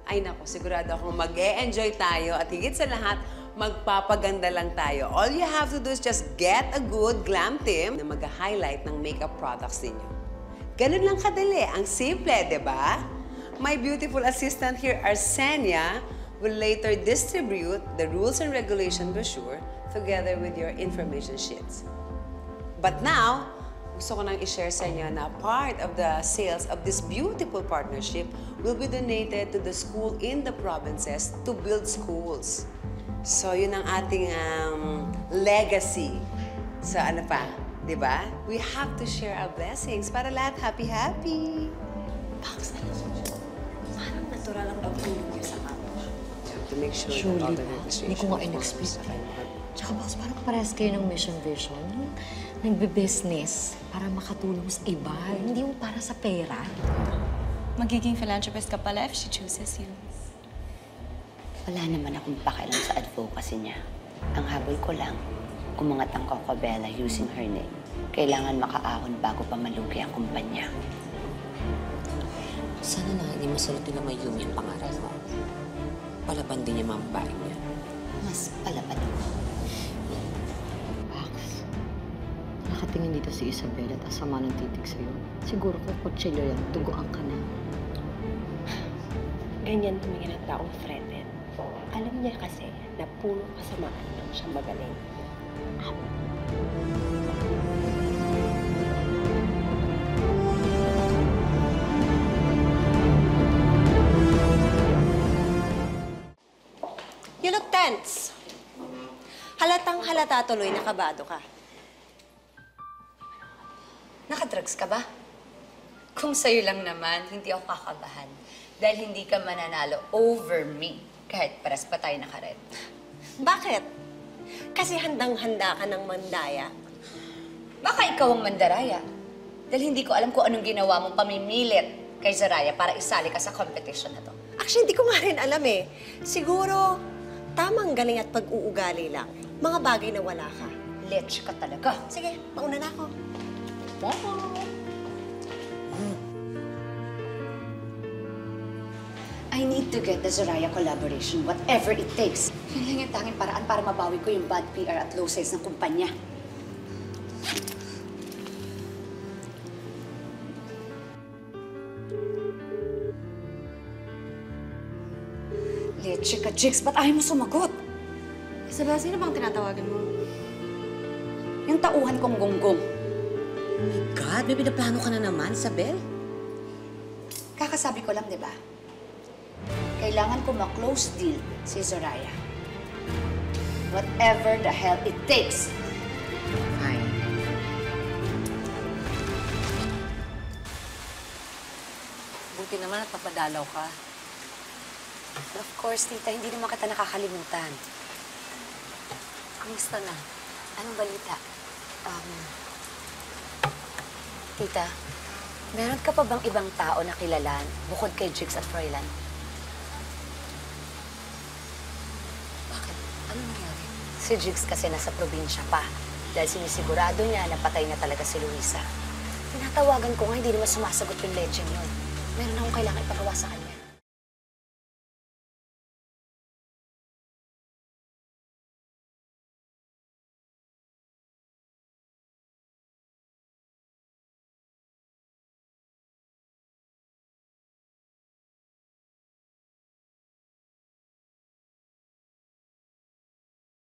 Ay nako, sigurado akong mag-e-enjoy tayo at higit sa lahat, magpapaganda lang tayo. All you have to do is just get a good glam team na mag-highlight ng makeup products ninyo. Ganun lang kadali, ang simple, di ba? My beautiful assistant here, Arsenia, will later distribute the rules and regulation brochure together with your information sheets. But now, gusto ko nang i-share sa inyo na part of the sales of this beautiful partnership will be donated to the school in the provinces to build schools. So, yun ang ating legacy. So, ano pa? Di ba? We have to share our blessings para lahat happy-happy. Box na lang. Parang natural ang pagtulog niya sa kama. To make sure Surely, that all the Box. Hindi ko nga in-explain. Tsaka, Box, parang parehas kayo ng mission vision. Nagbe-business para makatulong sa iba, hindi yung para sa pera. Magiging philanthropist ka pala if she chooses you. Wala naman akong pakialam sa advocacy niya. Ang habol ko lang, umangat ang Coco Bella using her name. Kailangan makaahon bago pa malugi ang kumpanya. Sana na hindi masalit nila Mayumi ang pangaral mo. Palaban din niya mga babae niya. Mas palaban ako. Nakatingin dito si Isabel at asama ng titig sa'yo. Siguro kung kutsilyo yan, duguan ka na. Ganyan tumingin ang taong threatened. Alam niya kasi na puro kasamaan lang siyang magaling. You look tense. Halatang halata tuloy na kabado ka. Nakadrugs ka ba? Kung sa'yo lang naman, hindi ako kakabahan. Dahil hindi ka mananalo over me. Kahit paras pa tayo nakared. Bakit? Kasi handang-handa ka ng mandaya. Baka ikaw ang mandaraya. Dahil hindi ko alam kung anong ginawa mong pamimilit kay Zaraya para isali ka sa competition na to. Actually, hindi ko nga rin alam eh. Siguro, tamang galing at pag-uugali lang. Mga bagay na wala ka. Leche ka talaga. Sige, mauna na ako. I need to get the Zoraya collaboration, whatever it takes. Yun lang yung tanging paraan para mabawi ko yung bad PR at low sales ng kumpanya. Leche ka, Jigs, ba't ayaw mo sumagot? Isabel, sino bang tinatawagan mo? Yung tauhan kong gonggong. Oh my God, may pinaplano ka na naman, Isabel. Kakasabi ko lang, di ba? Kailangan ko ma-close deal si Zoraya. Whatever the hell it takes. Fine. Buti naman at papadalaw ka. Of course, tita, hindi naman kita nakakalimutan. Kamusta na? Anong balita? Tita, meron ka pa bang ibang tao na kilalan bukod kay Jigs at Froilan? Bakit? Ano nangyari? Si Jigs kasi nasa probinsya pa dahil sinisigurado niya na patay na talaga si Luisa. Tinatawagan ko nga, hindi naman sumasagot yung lecheng yun. Meron akong kailangan ipagawa sa kanya.